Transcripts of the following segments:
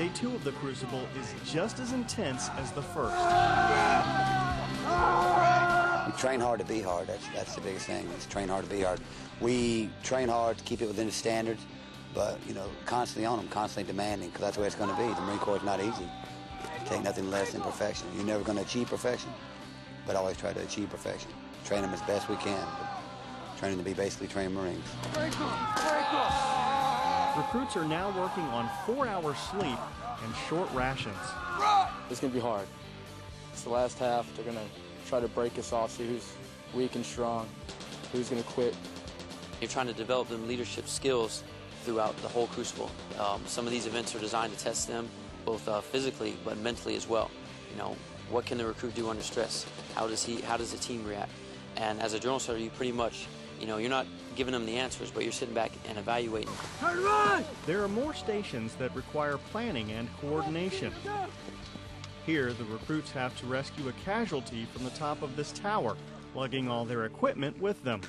Day 2 of the Crucible is just as intense as the first. We train hard to be hard. That's the biggest thing. Is train hard to be hard. We train hard to keep it within the standards, but constantly on them, constantly demanding, because that's the way it's going to be. The Marine Corps is not easy. You take nothing less than perfection. You're never going to achieve perfection, but always try to achieve perfection. Train them as best we can. But training to be basically trained Marines. Very cool. Very cool. Recruits are now working on 4-hour sleep and short rations. It's going to be hard. It's the last half. They're going to try to break us off, see who's weak and strong, who's going to quit. You're trying to develop them leadership skills throughout the whole Crucible. Some of these events are designed to test them both physically but mentally as well. What can the recruit do under stress? How does the team react? And as a drill instructor, you pretty much, you're not giving them the answers, but you're sitting back and evaluating. There are more stations that require planning and coordination. Here, the recruits have to rescue a casualty from the top of this tower, lugging all their equipment with them.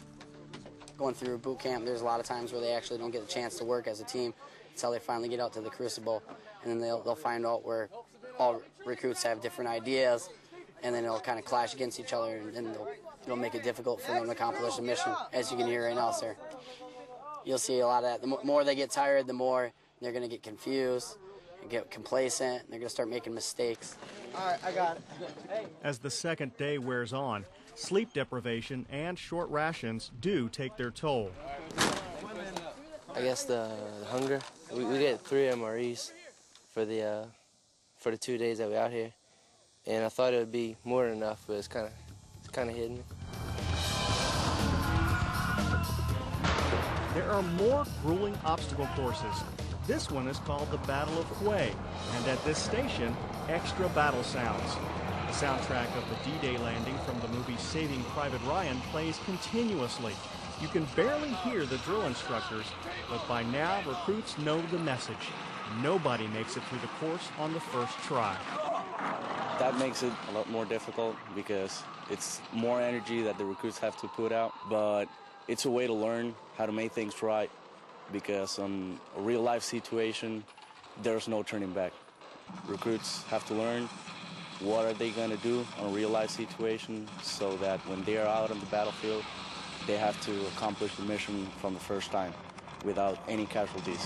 Going through boot camp, there's a lot of times where they actually don't get a chance to work as a team until they finally get out to the Crucible, and then they'll find out where all recruits have different ideas, and then they'll kind of clash against each other, and then it'll make it difficult for them to accomplish the mission, as you can hear right now, sir. You'll see a lot of that. The more they get tired, the more they're going to get confused and get complacent, and they're going to start making mistakes. All right, I got it. Hey. As the second day wears on, sleep deprivation and short rations do take their toll. I guess the hunger. We get 3 MREs for the 2 days that we're out here, and I thought it would be more than enough, but it's kind of hidden me. There are more grueling obstacle courses. This one is called the Battle of Hue, and at this station, extra battle sounds. The soundtrack of the D-Day landing from the movie Saving Private Ryan plays continuously. You can barely hear the drill instructors, but by now recruits know the message. Nobody makes it through the course on the first try. That makes it a lot more difficult because it's more energy that the recruits have to put out, but it's a way to learn how to make things right, because on a real-life situation, there's no turning back. Recruits have to learn what are they going to do on a real-life situation so that when they are out on the battlefield, they have to accomplish the mission from the first time without any casualties.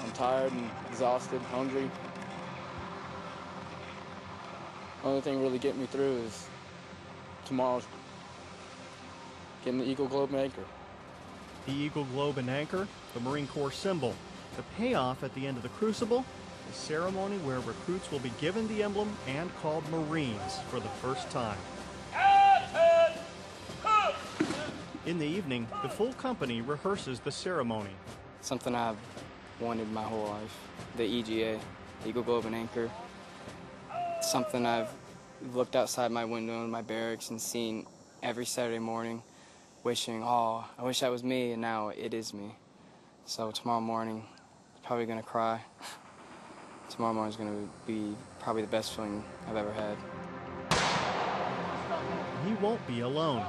I'm tired and exhausted, hungry. The only thing really getting me through is tomorrow's getting the Eagle Globe and Anchor. The Eagle Globe and Anchor, the Marine Corps symbol. The payoff at the end of the Crucible, a ceremony where recruits will be given the emblem and called Marines for the first time. In the evening, the full company rehearses the ceremony. Something I've wanted my whole life, the EGA, Eagle Globe and Anchor. Something I've looked outside my window in my barracks and seen every Saturday morning, wishing, oh, I wish that was me, and now it is me. So tomorrow morning, I'm probably gonna cry. Tomorrow morning's gonna be probably the best feeling I've ever had. He won't be alone,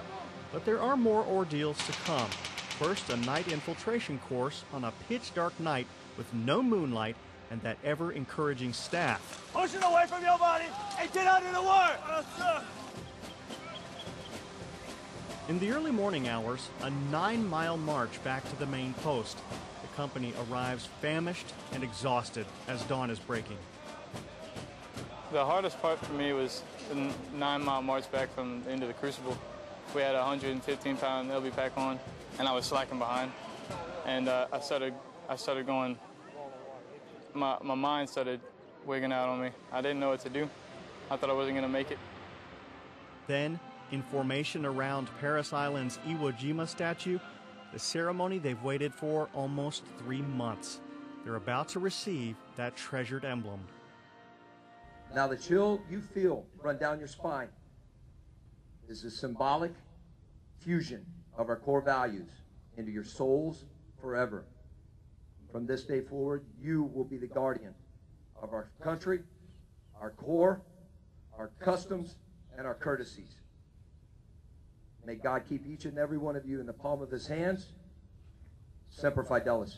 but there are more ordeals to come. First, a night infiltration course on a pitch-dark night with no moonlight and that ever-encouraging staff. Push it away from your body and get out of the way! In the early morning hours, a 9-mile march back to the main post. The company arrives famished and exhausted as dawn is breaking. The hardest part for me was the 9-mile march back from the end of the Crucible. We had a 115-pound LB pack on, and I was slacking behind. And I started going, my mind started wigging out on me. I didn't know what to do. I thought I wasn't going to make it. Then, in formation around Paris Island's Iwo Jima statue, the ceremony they've waited for almost 3 months. They're about to receive that treasured emblem. Now the chill you feel run down your spine is a symbolic fusion of our core values into your souls forever. From this day forward, you will be the guardian of our country, our core, our customs, and our courtesies. May God keep each and every one of you in the palm of his hands. Semper Fidelis.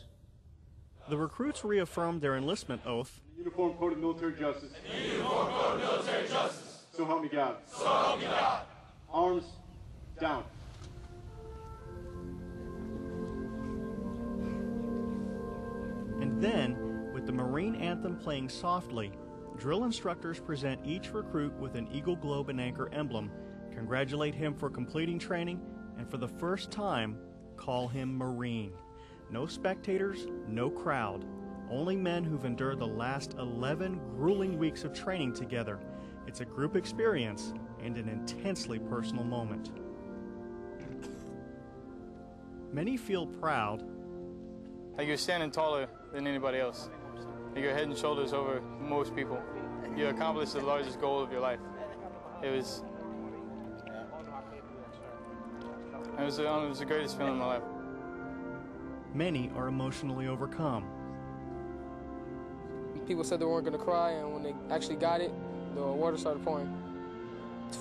The recruits reaffirmed their enlistment oath. Uniform Code of Military Justice. The Uniform Code of Military Justice. So help me God. So help me God. Arms down. And then, with the Marine anthem playing softly, drill instructors present each recruit with an Eagle Globe and Anchor emblem, congratulate him for completing training, and for the first time, call him Marine. No spectators, no crowd, only men who've endured the last 11 grueling weeks of training together. It's a group experience and an intensely personal moment. Many feel proud. Like you're standing taller than anybody else. Like you're head and shoulders over most people. You accomplished the largest goal of your life. It was the greatest feeling in my life. Many are emotionally overcome. People said they weren't going to cry, and when they actually got it, the water started pouring.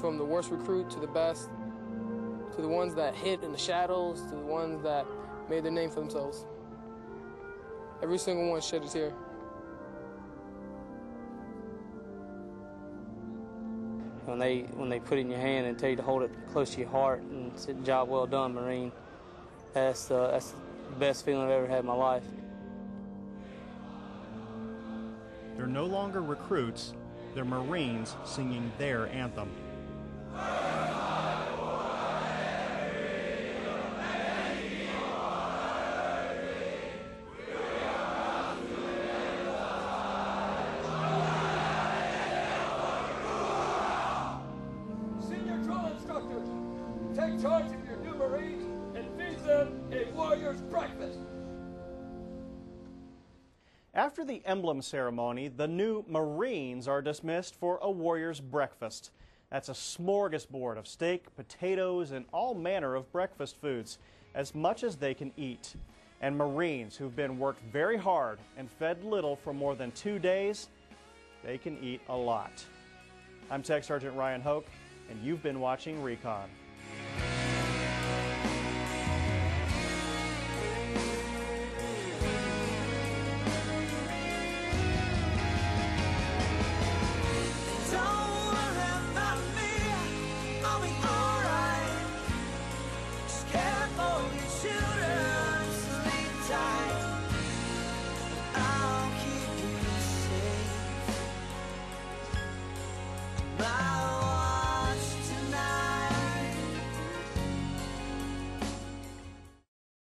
From the worst recruit to the best, to the ones that hid in the shadows, to the ones that made their name for themselves. Every single one shed a tear. When they put it in your hand and tell you to hold it close to your heart and say, "Job well done, Marine," that's the best feeling I've ever had in my life. They're no longer recruits, they're Marines singing their anthem. Senior drill instructors, take charge of your new Marines and feed them a warrior's breakfast. After the emblem ceremony, the new Marines are dismissed for a warrior's breakfast. That's a smorgasbord of steak, potatoes, and all manner of breakfast foods, as much as they can eat. And Marines who've been worked very hard and fed little for more than 2 days, they can eat a lot. I'm Tech Sergeant Ryan Hoke, and you've been watching Recon.